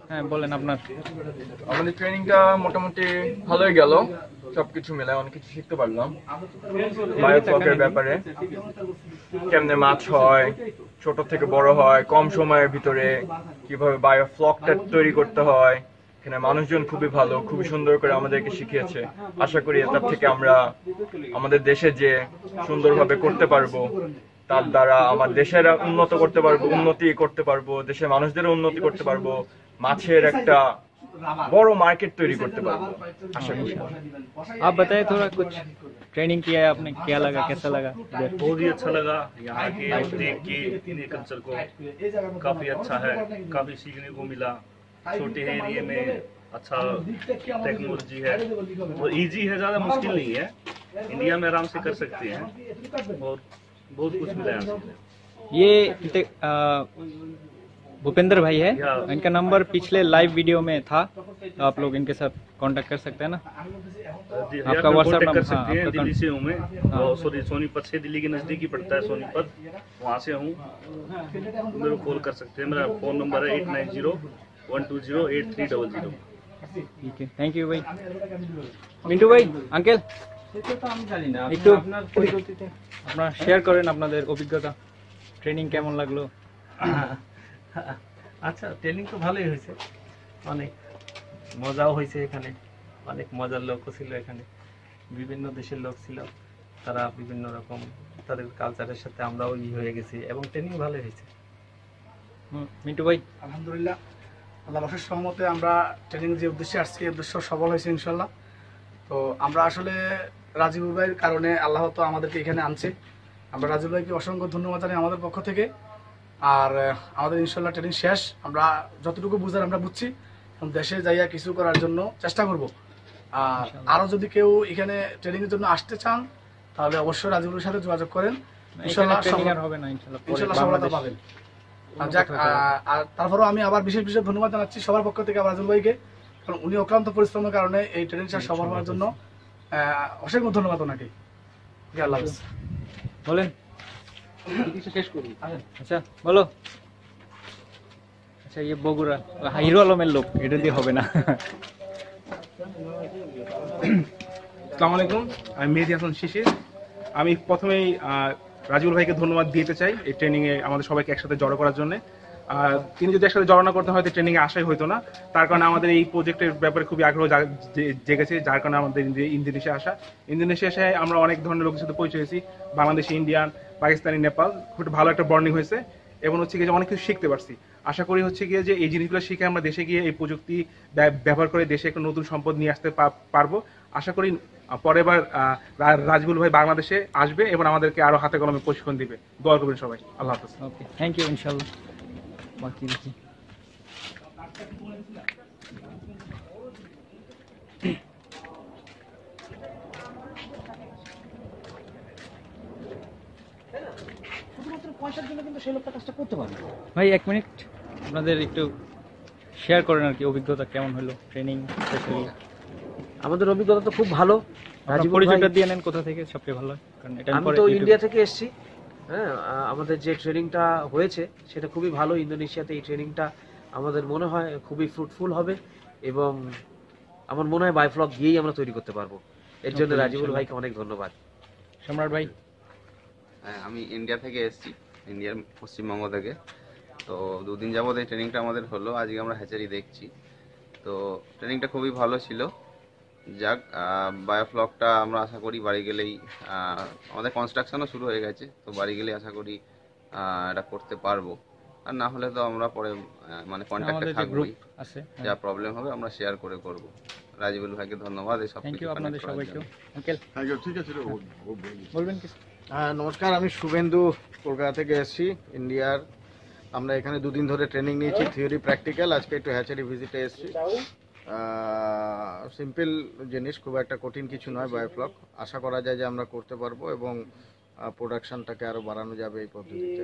হ্যাঁ বলেন আপনার। আমাদের ট্রেনিংটা মোটামুটি ভালোই গেল, সবকিছু মিলে অনেক কিছু শিখতে পারলাম বায়োফ্লকের ব্যাপারে, কেমনে মাছ হয়, ছোট থেকে বড় হয় কম সময়ের ভিতরে, কিভাবে বায়োফ্লকটা তৈরি করতে হয়। এখানে মানুষজন খুবই ভালো, খুবই সুন্দর করে আমাদেরকে শিখিয়েছে। আশা করি এটার থেকে আমরা আমাদের দেশে যে সুন্দরভাবে করতে পারবো, তার দ্বারা আমার দেশের উন্নতি করতে পারবো, দেশের মানুষদেরও উন্নতি করতে পারবো, মাছের একটা बड़ो मार्केट तैयारी करते पारबो आशा करी। आप बताएं थोड़ा कुछ, ट्रेनिंग किया है आपने, क्या लगा, कैसा लगा? बहुत ही अच्छा लगा यहाँ के देख के इन्हीं कल्चर को, काफी अच्छा है, काफी सीखने को मिला। छोटे एरिया में अच्छा टेक्नोलॉजी है और इजी है, ज्यादा मुश्किल नहीं है, इंडिया में आराम से कर सकते हैं और बहुत कुछ मिला यहाँ से। ये भूपेंद्र भाई है, इनका नंबर पिछले लाइव वीडियो में था, तो आप लोग इनके साथ कांटेक्ट कर सकते हैं ना। आपका व्हाट्सएप नंबर कर सकते हैं। दिल्ली से हूँ मैं, सॉरी सोनीपत से, दिल्ली के नजदीक ही पड़ता है सोनीपत, वहाँ से हूँ। मेरे को कॉल कर सकते हैं, मेरा फोन नंबर है 8901208300। ठीक है, थैंक यू भाई। মিন্টু ভাই, আঙ্কেল একটু আপনারা শেয়ার করেন আপনাদের অভিজ্ঞতা, ট্রেনিং কেমন লাগলো? আচ্ছা, ট্রেনিং তো ভালোই হয়েছে, অনেক মজাও হয়েছে, এখানে অনেক মজার লোকও ছিল, এখানে বিভিন্ন দেশের লোক ছিল, তারা বিভিন্ন রকম তাদের কালচারের সাথে আমরাও হয়ে গেছি এবং ট্রেনিং ভালোই হয়েছে। মিন্টু ভাই, আলহামদুলিল্লাহ, আল্লাহ অশেষ সহমতে আমরা ট্রেনিং যে উদ্দেশ্যে আসছি এই উদ্দেশ্য সফল হয়েছে ইনশাল্লাহ। তো আমরা আসলে রাজীব ভাইয়ের কারণে আল্লাহ তো আমাদেরকে এখানে আনছে, আমরা রাজীব ভাইকে অসংখ্য ধন্যবাদ জানাই আমাদের পক্ষ থেকে। আর আমাদের ইনশাল্লাহ ট্রেনিং শেষ, আমরা যতটুকু বুঝার আমরা বুঝছি, দেশে যাইয়া কিছু করার জন্য চেষ্টা করব। আর আরও যদি কেউ এখানে ট্রেনিংয়ের জন্য আসতে চান তাহলে অবশ্যই রাজীবের সাথে যোগাযোগ করেন, ইনশাল্লাহ সফলতা পাবেন। যাক, আর তারপরেও আমি আবার বিশেষ বিশেষ ধন্যবাদ জানাচ্ছি সবার পক্ষ থেকে রাজীব ভাইকে, কারণ উনি অক্লান্ত পরিশ্রমের কারণে এই ট্রেনিং সফল হওয়ার জন্য অসংখ্য ধন্যবাদ ওনাকে। আল্লাহ হাফেজ। বলেন শেষ করি। আচ্ছা বলো। আচ্ছা, ये বগুড়া হিরো আলমের লোক, এটা দিয়ে হবে না। আসসালামু আলাইকুম, আমি মেহেদী হাসান শিশির। আমি প্রথমেই রাজীবুল ভাইকে ধন্যবাদ দিতে চাই এই ট্রেনিংয়ে আমাদের সবাইকে একসাথে জড়ো করার জন্য। তিনি যদি একসাথে জড়ো না করতে হয়তো ট্রেনিংয়ে আসাই হতো না, তার কারণে আমাদের এই প্রজেক্টের ব্যাপারে খুবই আগ্রহ জেগেছে, যার কারণে আমাদের ইন্দোনেশিয়া আসা। ইন্দোনেশিয়ায় আমরা অনেক ধরনের লোকের সাথে পরিচয় হয়েছি, বাংলাদেশি, ইন্ডিয়ান, পাকিস্তানি, নেপাল, খুব ভালো একটা বন্ডিং হয়েছে এবং হচ্ছে গিয়ে অনেক কিছু শিখতে পারছি। আশা করি হচ্ছে গিয়ে যে এই জিনিসগুলো শিখে আমরা দেশে গিয়ে এই প্রযুক্তি ব্যবহার করে দেশে একটা নতুন সম্পদ নিয়ে আসতে পারবো। আশা করি পরের বার রাজীবুল ভাই বাংলাদেশে আসবে এবং আমাদেরকে আরো হাতে কলমে প্রশিক্ষণ দিবে। দোয়া করবেন সবাই। আল্লাহ হাফেজ। ওকে, থ্যাংক ইউ। ইনশাআল্লাহ বাকি দেখি। ভাই এক মিনিট, আপনাদের একটু শেয়ার করেন আর কি, অভিজ্ঞতা কেমন হলো ট্রেনিং? আমাদের অভিজ্ঞতা তো খুব ভালো। পরিচয়টা দিয়ে নেন, কোথা থেকে সবচেয়ে ভালো হয়? কারণ এটা আমি তো ইন্ডিয়া থেকে এসেছি। হ্যাঁ, আমাদের যে ট্রেনিংটা হয়েছে সেটা খুবই ভালো। ইন্দোনেশিয়াতে এই ট্রেনিংটা আমাদের মনে হয় খুবই ফ্রুটফুল হবে এবং আমার মনে হয় বায়োফ্লক দিয়েই আমরা তৈরি করতে পারবো। এর জন্য রাজীবুল ভাইকে অনেক ধন্যবাদ। সম্রাট ভাই? আমি ইন্ডিয়া থেকে এসেছি, ইন্ডিয়ার পশ্চিমবঙ্গ থেকে। তো দুদিন যাবত এই ট্রেনিংটা আমাদের হলো, আজকে আমরা হ্যাচারি দেখছি। তো ট্রেনিংটা খুবই ভালো ছিল। যাক, বায়োফ্লকটা আমরা আশা করি বাড়ি গেলেই, আমাদের কনস্ট্রাকশনও শুরু হয়ে গেছে, তো বাড়ি গেলেই আশা করি এটা করতে পারবো। আর না হলে তো আমরা পরে মানে কন্ট্যাক্টে থাকবোই, যা প্রবলেম হবে আমরা শেয়ার করে করব। রাজীবুল ভাইকে ধন্যবাদ এই সব কিছু আপনাদের সবাইকে। আঙ্কেল ঠিক আছে, বলবেন কি? নমস্কার, আমি শুভেন্দু কলকাতা থেকে এসেছি ইন্ডিয়ার। আমরা এখানে দুদিন ধরে ট্রেনিং নিয়েছি, থিওরি প্র্যাকটিক্যাল। আজকে একটু হ্যাচারি ভিজিটে এসেছি। সিম্পল জিনিস, খুব একটা কঠিন কিছু নয় বায়োফ্লক। আশা করা যায় যে আমরা করতে পারবো এবং প্রোডাকশনটাকে আরো বাড়ানো যাবে এই পদ্ধতিতে।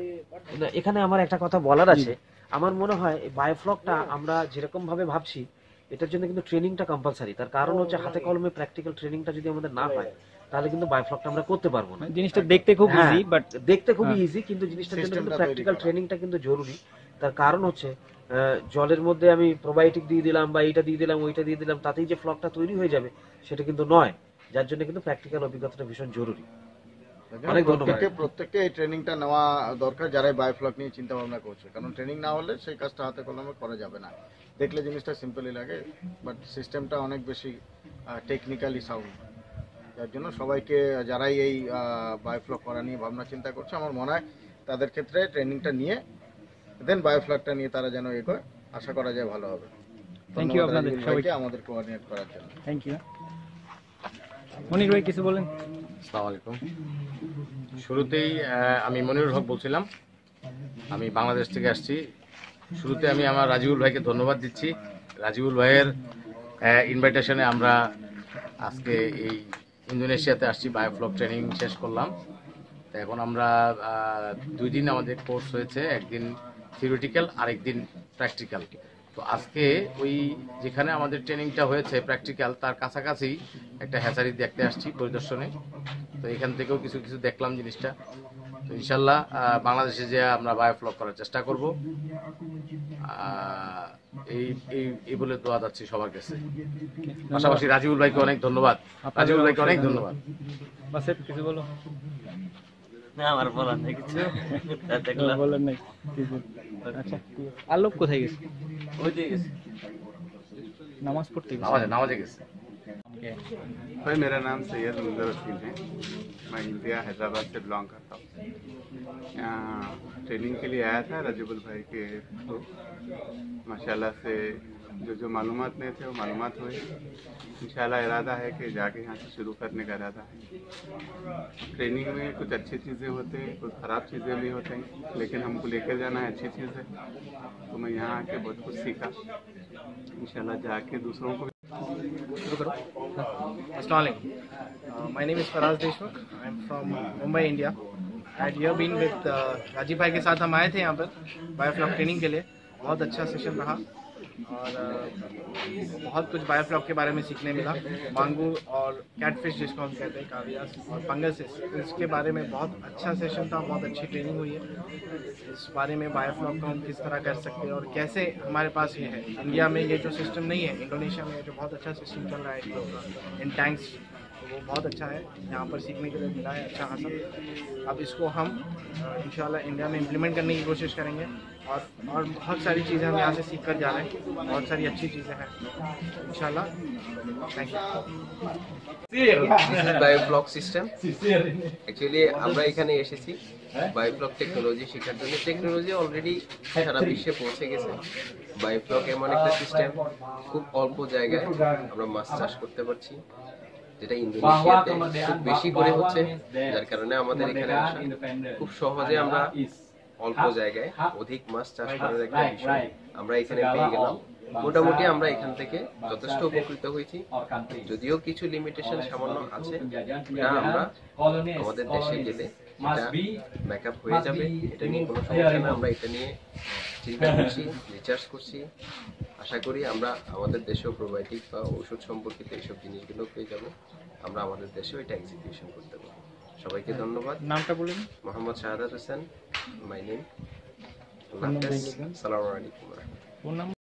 এখানে আমার একটা কথা বলার আছে। আমার মনে হয় বায়োফ্লকটা আমরা যেরকম ভাবে ভাবছি, এটার জন্য কিন্তু ট্রেনিংটা কম্পালসারি। তার কারণ হচ্ছে হাতে কলমে প্র্যাকটিক্যাল ট্রেনিংটা যদি আমাদের না হয় তাহলে কিন্তু বায়োফ্লকটা আমরা করতে পারবো না। জিনিসটা দেখতে খুব ইজি, বাট দেখতে খুবই ইজি, কিন্তু জিনিসটার জন্য কিন্তু প্র্যাকটিক্যাল ট্রেনিংটা কিন্তু জরুরি। তার কারণ হচ্ছে জলের মধ্যে আমি প্রোবায়োটিক দিয়ে দিলাম বা এইটা দিয়ে দিলাম ওইটা দিয়ে দিলাম তাতেই যে ফ্লকটা তৈরি হয়ে যাবে সেটা কিন্তু নয়, যার জন্য কিন্তু প্র্যাকটিক্যাল অভিজ্ঞতাটা ভীষণ জরুরি। অনেক ধন্যবাদ। প্রত্যেককে এই ট্রেনিংটা নেওয়া দরকার যারাই বায়োফ্লক নিয়ে চিন্তা ভাবনা করছে, কারণ ট্রেনিং না হলে সেই কাজটা হাতে কলমে করা যাবে না। দেখলে জিনিসটা সিম্পলই লাগে, বাট সিস্টেমটা অনেক বেশি টেকনিক্যালি সাউন্ড, যার জন্য সবাইকে যারাই এই বায়োফ্লক করা নিয়ে ভাবনা চিন্তা করছে, আমার মনে হয় তাদের ক্ষেত্রে ট্রেনিংটা নিয়ে দেন বায়োফ্লকটা নিয়ে তারা যেন এগোয়, আশা করা যায় ভালো হবে। থ্যাংক ইউ আপনাদের সবাইকে আমাদের কোঅর্ডিনেট করার জন্য। Thank you. মনির ভাই কিছু বলেন। আসসালামু আলাইকুম। শুরুতেই আমি মনিরুল হক বলছিলাম, আমি বাংলাদেশ থেকে আসছি। শুরুতে আমি আমার রাজিউল ভাইকে ধন্যবাদ দিচ্ছি। রাজিউল ভাইয়ের ইনভাইটেশনে আমরা আজকে এই ইন্দোনেশিয়াতে আসছি, বায়োফ্লক ট্রেনিং শেষ করলাম। তো এখন আমরা 2 দিন আমাদের কোর্স হয়েছে, একদিন থিওরিটিক্যাল আর একদিন প্র্যাকটিক্যাল। তো আজকে ওই যেখানে আমাদের ট্রেনিংটা হয়েছে প্র্যাকটিক্যাল তার কাছাকাছি একটা হ্যাচারি দেখতে আসছি পরিদর্শনে। তো এখান থেকেও কিছু কিছু দেখলাম জিনিসটা। তো ইনশাল্লাহ বাংলাদেশে যে আমরা বায়োফ্লক করার চেষ্টা করব, এই বলে দোয়া যাচ্ছি সবার কাছে। পাশাপাশি রাজিউল ভাইকে অনেক ধন্যবাদ। রাজিউল ভাইকে অনেক ধন্যবাদ। বাসেফ কিছু বলো। না আমার বলার নেই কিছু, দেখলাম বলার নেই কিছু। আচ্ছা, আলোক কোথায় গেছে? ওই দিকে গেছে নামাজ পড়তে গেছে। নামাজে গেছে। भाई मेरा नाम सैयद मुंदर वकील है। मैं इंडिया हैदराबाद से बिलोंग करता हूँ। यहाँ ट्रेनिंग के लिए आया था राजीबुल भाई के थ्रू। माशाल्लाह से जो मालूमात नहीं थे वो मालूमात हुए। इंशाल्लाह इरादा है कि जाके यहाँ से शुरू करने का इरादा है। ट्रेनिंग में कुछ अच्छी चीज़ें होते हैं, कुछ ख़राब चीज़ें भी होते हैं, लेकिन हमको लेकर जाना है अच्छी चीज़ है। तो मैं यहाँ आके बहुत कुछ सीखा। इंशाल्लाह जाके दूसरों को Assalamualaikum. My name is Faraz Deshmukh. I am from Mumbai, India. I had here been with Rajiv भाई के साथ हम आए थे यहाँ पर बायोफ्लॉक ट्रेनिंग के लिए। बहुत अच्छा सेशन रहा और बहुत कुछ बायोफ्लॉक के बारे में सीखने मिला। मांगूर और कैटफिश जिसको हम कहते हैं, कावियास और फंगसेस, इसके बारे में बहुत अच्छा सेशन था, बहुत अच्छी ट्रेनिंग हुई है। इस बारे में बायोफ्लॉक को हम किस तरह कर सकते हैं और कैसे हमारे पास ये है। इंडिया में ये जो सिस्टम नहीं है, इंडोनेशिया में जो बहुत अच्छा सिस्टम चल रहा है इन टैंक्स, वो बहुत अच्छा है, यहाँ पर सीखने के लिए मिला है अच्छा खासा। अब इसको हम इंशाल्लाह इंडिया में इम्प्लीमेंट करने की कोशिश करेंगे और बहुत सारी चीज़ें हम यहाँ से सीख कर जा रहे हैं, बहुत सारी अच्छी चीज़ें हैं इंशाल्लाह। Thank you. Biofloc system actually আমরা এখানে এসেছি বায়োফ্লক টেকনোলজি শেখার জন্য। টেকনোলজি অলরেডি সারা বিশ্বে পৌঁছে গেছে। বায়োফ্লক এমন একটা সিস্টেম, খুব অল্প জায়গায় আমরা মাছ চাষ করতে পারছি, যেটা ইন্দোনেশিয়াতে খুব বেশি করে হচ্ছে, যার কারণে আমাদের এখানে আসা খুব সহজে আমরা অল্প জায়গায় অধিক মাছ চাষ করার একটা বিষয় আমরা এখানে পেয়ে গেলাম। মোটামুটি আমরা এখান থেকে যথেষ্ট উপকৃত হয়েছি, যদিও কিছু লিমিটেশন সামান্য আছে, যা আমরা আমাদের দেশে গেলে এটা ব্যাকআপ হয়ে যাবে, এটা নিয়ে কোনো সমস্যা না। আমরা এটা নিয়ে চিন্তা করছি, রিসার্চ করছি, আশা করি আমরা আমাদের দেশেও প্রোবায়োটিক বা ওষুধ সম্পর্কিত এইসব জিনিসগুলো পেয়ে যাব, আমরা আমাদের দেশেও এটা এক্সিকিউশন করতে পারবো। সবাইকে ধন্যবাদ। নামটা বলুন। Mohammad Shahadat Hossain my name. আসসালামু আলাইকুম।